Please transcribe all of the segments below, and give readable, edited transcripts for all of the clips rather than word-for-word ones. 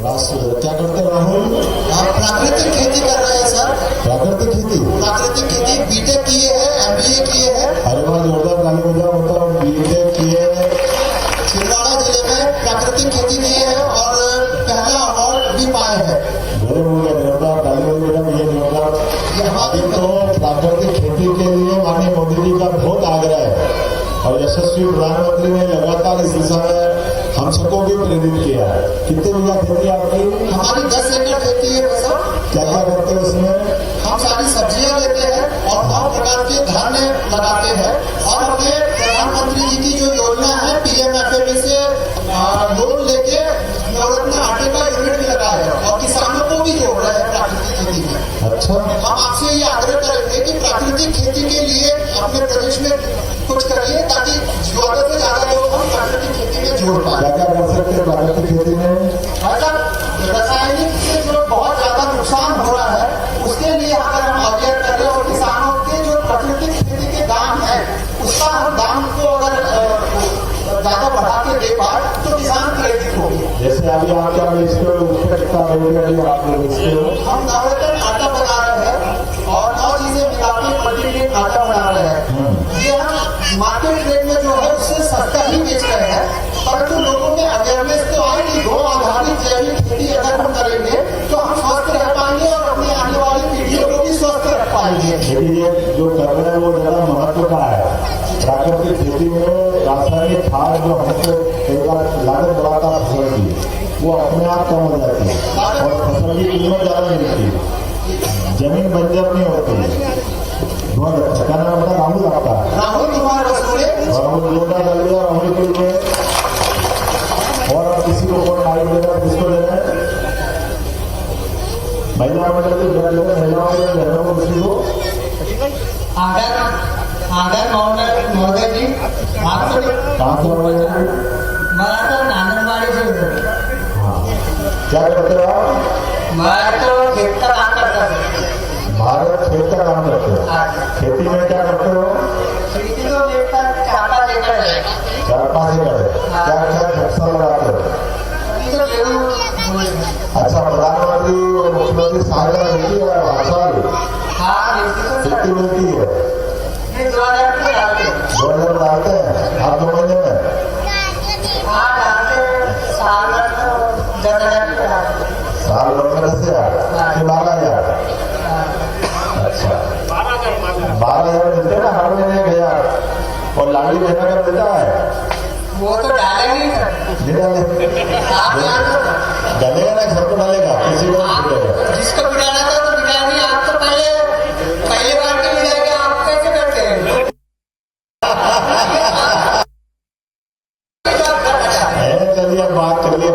क्या करते हैं राहुल? प्राकृतिक खेती कर रहे हैं सर। प्राकृतिक खेती बीटेक किए हैं, MBA किए हैं। अरे वाह, जोरदार ताली बजाओ। मतलब बीटेक किए, छिंदवाड़ा जिले में प्राकृतिक खेती किए हैं और पहला अवार्ड भी पाए हैं। जोरदार ताली बजाओ। ये जोरदार। अभी तो प्राकृतिक खेती के लिए माननीय मोदी जी का बहुत आग्रह है और यशस्वी प्रधानमंत्री ने लगातार इस दिशा में हम सबको भी प्रेरित किया है। कितने बीघा खेती आपकी? हमारी 10 एकड़ खेती है सर। क्या क्या करते हैं उसमें? हम सारी सब्जियां लेते हैं और 9 प्रकार के धान्य लगाते हैं और हमने प्रधानमंत्री जी की जो योजना है PMFME से लोन लेके नवरत्न आटे का यूनिट भी लगा है और किसानों को भी जोड़ रहे हैं प्राकृतिक खेती में। अच्छा, हम आपसे ये आग्रह करेंगे कि प्राकृतिक खेती के लिए अपने प्रदेश में कुछ करिए ताकि ज्यादा से ज्यादा लोग हम प्राकृतिक खेती में जोड़ पाए। क्या क्या कर सकते हैं प्राकृतिक खेती में? रासायनिक से जो बहुत ज्यादा नुकसान हो रहा है उसके लिए अगर हम अवेयर करें और किसानों के जो प्राकृतिक खेती के दाम है उसका हम दाम को अगर ज्यादा बढ़ा के दे पाए तो किसान प्रेरित होंगे। जैसे अभी आप क्या बेचते हो, उसका कितना रेट आप लोग बेचते हो? हम नवरत्न आटा बना रहे हैं और 9 चीजें मिला के मल्टीग्रेन आटा बना रहे हैं। ये हम मार्केट रेट में जो है उससे सस्ता ही बेच रहे हैं, परंतु लोगों में अवेयरनेस तो आए कि गौ आधारित जैविक खेती अगर हम करेंगे तो हम स्वस्थ रह पाएंगे और अपनी आने वाली पीढ़ियों को भी स्वस्थ रख पाएंगे। लेकिन ये जो कर रहे हैं वो ज्यादा महत्व का है। प्राकृतिक खेती में रासायनिक खाद जो हमको कई बार लागत बढ़ाता है फसल की, वो अपने आप कम हो जाती है और फसल की कीमत ज्यादा मिलती है, जमीन बंजर नहीं होती। बहुत अच्छा। क्या नाम बता? राहुल आपका? राहुल कुमार रसोड़े। राहुल जोरदार डाल दिया राहुल के लिए। और आप किसी को और माइक देगा, किसको देना है? महिला मंडल की महिलाओं के बहनों को किसी को? आदर महोदय जी, आपको कहाँ से बोल रहे हैं? मैं तो आंगनबाड़ी से। हाँ, क्या करते हो आप? मैं तो खेत का काम करता हूँ। भारत खेत का काम करते हो? खेती में क्या करते हो? खेती तो लेकर 4-5 एकड़ है। 4-5 एकड़ है। क्या क्या फसल लगाते हो? अभी तो गेहूँ। अच्छा, प्रधानमंत्री और मुख्यमंत्री सहायता मिलती है हर साल? हाँ, कितनी मिलती है? 2000 रुपये डालते हैं। 2000 डालते हैं हर 2 महीने में? हाँ, डालते साल में तो 10,000 रुपये डालते हैं। साल भर में 10,000 कि 12,000? अच्छा, 12,000 मिलते ना हर महीने 1,000। और लाडली बहना का मिलता है? वो तो डालेंगे सर। नहीं डाले? डालेगा ना, सबको डालेगा, किसी को नहीं डालेगा। जिसको बिठाना था तो बिठाएंगे। आप तो पहले बार के बिठाएंगे, आप कैसे करते हैं? चलिए अब बात करिए।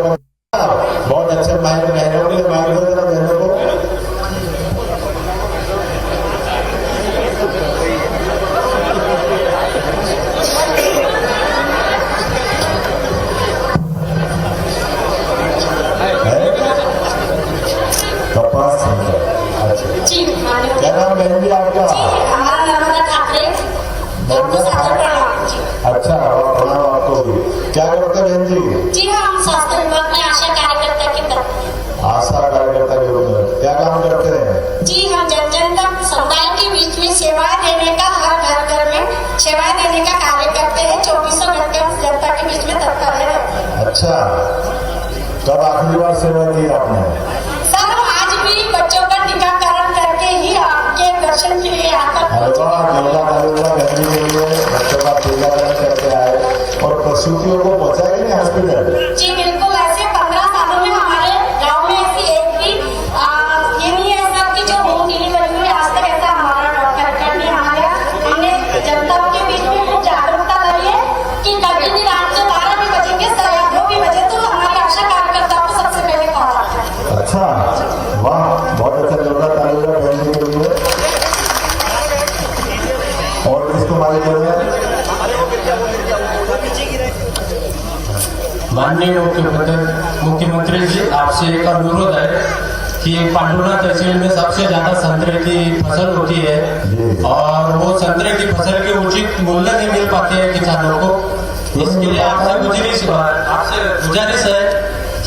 बहुत अच्छे माइक बहनों के माइक दो जरा बहनों को। कपास। अच्छा, जी मालूम। क्या नाम बहन जी आपका? हमारा नर्मदा ठाकरे। अच्छा, और प्रणाम आपको भी। क्या करते बहन जी? जी हाँ, हम स्वास्थ्य विभाग में आशा कार्यकर्ता के पद। आशा कार्यकर्ता के रूप में क्या काम करते हैं? जी हम जन जन तक समुदाय के बीच में सेवाएं देने का, हर घर में सेवाएं देने का कार्य करते हैं। 24 घंटे हम जनता के बीच में तत्पर है। अच्छा, कब आखिरी बार सेवा की आपने? सर हम आज भी बच्चों का टीकाकरण करके ही आपके दर्शन के लिए आता हूँ। बहन जी के लिए बच्चों का टीकाकरण करके आए और प्रसूतियों को पहुंचाएंगे नहीं हॉस्पिटल? जी बिल्कुल। ऐसे 15 सालों में हमारे गाँव में ऐसी एक भी ये नहीं है सर की जो होम डिलीवरी हुई। आज तक ऐसा हमारा डॉक्टर ने हमारा हमने जनता के बीच में खूब जागरूकता लाई है कि कभी भी रात को 12 भी बजेंगे सर या 2 भी बजे तो हमारी आशा कार्यकर्ता को सबसे पहले कॉल आता है। अच्छा, वाह, बहुत अच्छा। जोरदार ताली बजाओ बहन जी के लिए। और किसको मालिक है? माननीय मुख्यमंत्री जी, आपसे एक अनुरोध है कि पांडुना तहसील में सबसे ज्यादा संतरे की फसल होती है और वो संतरे की फसल के उचित मूल्य नहीं मिल पाते हैं किसानों को। इसके लिए आपसे गुजारिश है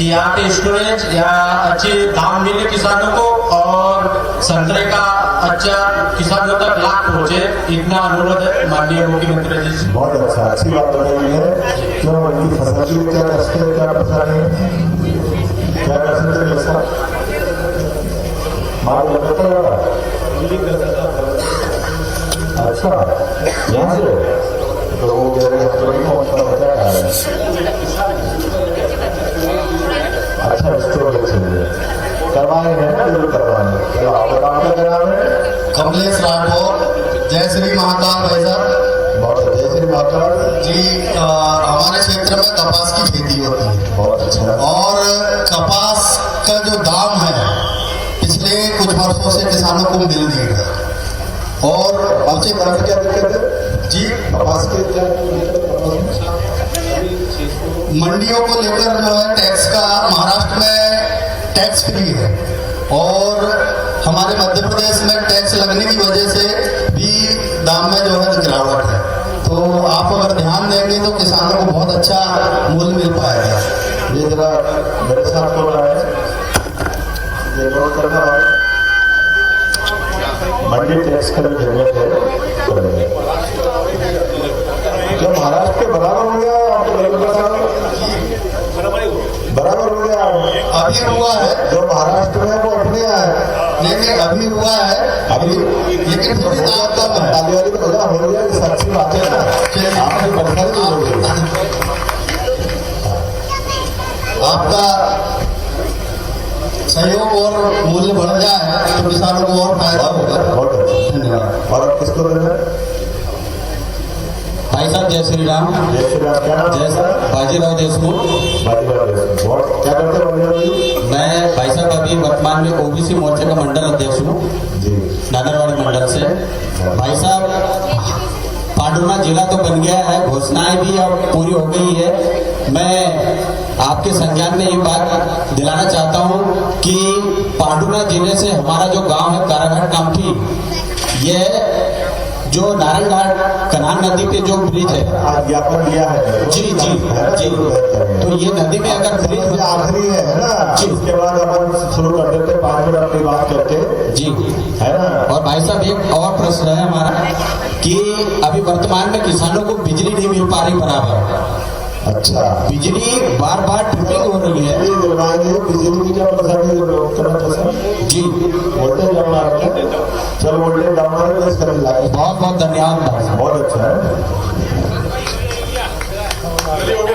कि यहाँ के स्टोरेज या अच्छे दाम मिले किसानों को और संतरे का अच्छा किसानों तक लाभ पहुंचे, इतना अनुरोध है माननीय मुख्यमंत्री जी से। बहुत अच्छा, अच्छी बात बताई है। क्यों उनकी फसल की क्या कष्ट है, क्या परेशानी है, क्या कष्ट है ऐसा माल लगता है। अच्छा, यहाँ से तो वो कह रहे हैं अच्छा स्टोर चाहिए, करवाए हैं जरूर करवाएंगे। चलो आपका काम क्या करा है? कमलेश राठौर, जय श्री महाकाल भाई साहब। बहुत जय श्री महाकाल जी। हमारे क्षेत्र में कपास की खेती होती है बहुत अच्छा। और कपास का जो दाम है पिछले कुछ वर्षों से किसानों को मिल नहीं रहा और आपसे काफी क्या दिक्कत है जी कपास के क्या मंडियों को लेकर जो है टैक्स का महाराष्ट्र में टैक्स फ्री है और हमारे मध्य प्रदेश में टैक्स लगने की वजह से भी दाम में जो है गिरावट है। तो आप अगर ध्यान देंगे तो किसानों को बहुत अच्छा मूल्य मिल पाएगा। ये जरा मेरे साथ हो रहा है, ये नोट करना है। मंडी टैक्स का भी जरूरत है करेंगे। क्या महाराष्ट्र के बराबर हो गया आपको बराबर हो गया? अभी हुआ है जो महाराष्ट्र में वो अपने आए, लेकिन अभी हुआ है अभी लेकिन थोड़ी दाम कम है। ताली वाली तो बजा हो गया, ये अच्छी बात है ना। आपकी परेशानी नहीं होगी। आपका सहयोग और मूल्य बढ़ जाए तो किसानों को और फायदा होगा। बहुत अच्छा। धन्यवाद। और अब किसको देना है? भाई साहब जय श्री राम। जय श्री राम। क्या नाम जय साहब बाजीराव देशमुख। बहुत क्या करते हो बाजीराव जी? मैं भाई साहब अभी वर्तमान में ओबीसी मोर्चे का मंडल अध्यक्ष हूँ जी नादरवाड़ी मंडल से। भाई साहब पांडुना जिला तो बन गया है, घोषणाएं भी अब पूरी हो गई है। मैं आपके संज्ञान में ये बात दिलाना चाहता हूँ कि पांडुना जिले से हमारा जो गांव है काराघाट कामठी, ये जो नारायणघाट कनान नदी पे जो ब्रिज है, आज ज्ञापन दिया है जी जी जी, तो ये नदी में अगर ब्रिज ये हो आखिरी है ना जी। उसके बाद अपन शुरू कर देते 5 मिनट अपनी बात करके, जी है ना। और भाई साहब एक और प्रश्न है हमारा कि अभी वर्तमान में किसानों को बिजली नहीं मिल पा रही बराबर। अच्छा, बिजली बार बार ट्रिपिंग हो रही है। बिजली दिलवाएंगे, बिजली की क्या परेशानी करना पसंद जी वोल्टेज डाउन आ रहा है। चल वोल्टेज डाउन आ रहा है, इसका लाइट बहुत बहुत धन्यवाद भाई साहब। बहुत अच्छा है।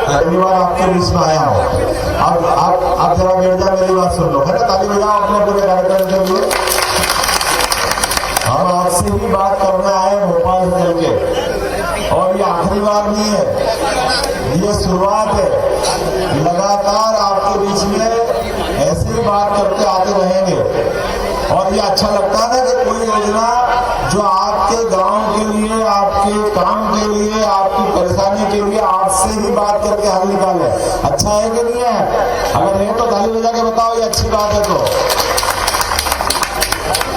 पहली बार आपके बीच में आया हूँ। आप जरा बैठ जाओ, मेरी बात सुन लो, है ना। ताली बजाओ अपने पूरे कार्यक्रम के लिए। हम आपसे भी बात करने आए भोपाल से चल के, और ये आखिरी बार नहीं है, ये शुरुआत है। लगातार आपके बीच में ऐसे ही बात करते आते रहेंगे। और ये अच्छा लगता है ना कि कोई योजना जो आपके गांव के लिए, आपके काम के लिए, आपकी परेशानी के लिए आपसे ही बात करके हल निकाले। अच्छा है कि नहीं है? अगर नहीं तो ताली बजा के बताओ ये अच्छी बात है। तो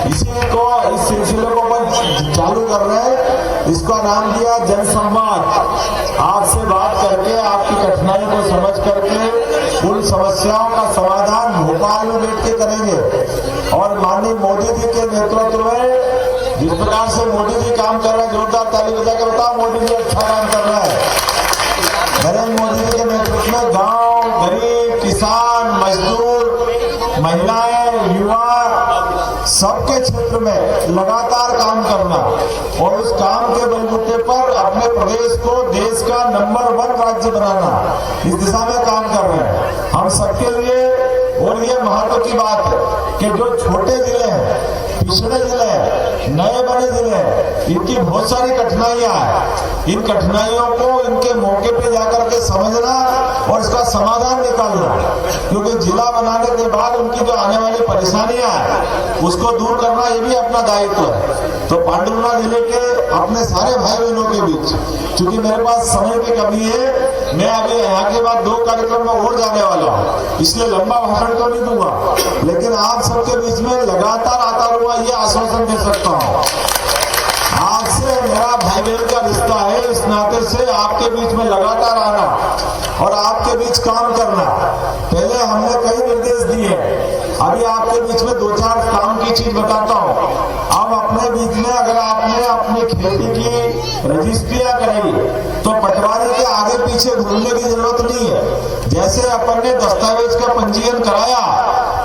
इसी को, इस सिलसिले को अपन चालू कर रहे हैं। इसका नाम दिया जन संवाद। आपसे बात करके, आपकी कठिनाई को समझ करके उन समस्याओं का समाधान भोपाल में बैठ के करेंगे। और माननीय मोदी जी के नेतृत्व में जिस प्रकार से मोदी जी काम कर रहे हैं, जोरदार ताली बजा के बताओ मोदी जी अच्छा काम कर रहा है। नरेंद्र मोदी जी के नेतृत्व में गांव, गरीब, किसान, मजदूर, महिलाएं, युवा सबके क्षेत्र में लगातार काम करना और उस काम के बलबूते पर अपने प्रदेश को देश का नंबर 1 राज्य बनाना, इस दिशा में काम कर रहे हैं हम सबके लिए। और ये महत्व की बात है कि जो छोटे जिले हैं, पिछड़े जिले हैं, नए बने जिले हैं, इनकी बहुत सारी कठिनाइयां हैं। इन कठिनाइयों को इनके मौके पे जाकर के समझना और इसका समाधान निकालना, क्योंकि जिला बनाने के बाद उनकी जो आने वाली परेशानियां हैं उसको दूर करना ये भी अपना दायित्व है। तो पांडुना जिले के अपने सारे भाई बहनों के बीच, क्योंकि मेरे पास समय की कमी है, मैं अभी यहाँ के बाद 2 कार्यक्रम में और जाने वाला हूँ, इसलिए लंबा भाषण तो नहीं दूंगा, लेकिन आप सबके बीच में लगातार आता हुआ ये आश्वासन दे सकता हूँ। आपसे मेरा भाई बहन का रिश्ता है, इस नाते से आपके बीच में लगातार आना और आपके बीच काम करना। पहले हमने कई निर्देश दिए, अभी आपके बीच में 2-4 काम की चीज बताता हूँ। अब अपने बीच में अगर आपने अपनी खेती की रजिस्ट्रियां कराई तो पटवारी के आगे पीछे घूमने की जरूरत नहीं है। जैसे अपन ने दस्तावेज का पंजीयन कराया,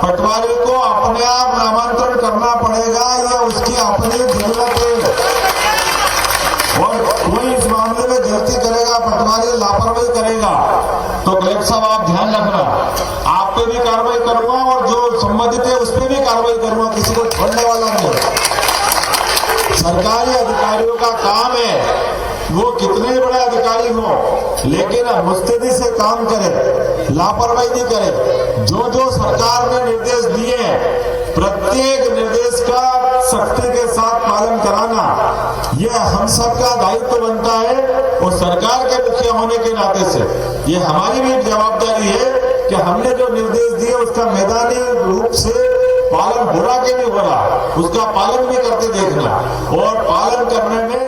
पटवारी को अपने आप नामांतरण करना पड़ेगा, या उसकी अपनी जरूरत है। और कोई इस मामले में गलती करेगा, पटवारी लापरवाही करेगा तो कलेक्टर साहब आप ध्यान रखना, आप पे भी कार्रवाई करूंगा और जो संबंधित है उस पे भी कार्रवाई करूंगा, किसी को छोड़ने वाला नहीं। सरकारी अधिकारियों का काम है, वो कितने बड़े अधिकारी हो, लेकिन मुस्तैदी से काम करे, लापरवाही नहीं करे। जो जो सरकार ने निर्देश दिए हैं, प्रत्येक निर्देश का सख्ती के साथ पालन कराना, यह हम सबका दायित्व बनता है। और सरकार के मुखिया होने के नाते से ये हमारी भी जवाबदारी है कि हमने जो निर्देश दिए उसका मैदानी रूप से पालन हो रहा कि नहीं हो रहा, उसका पालन भी करके देखना। और पालन करने में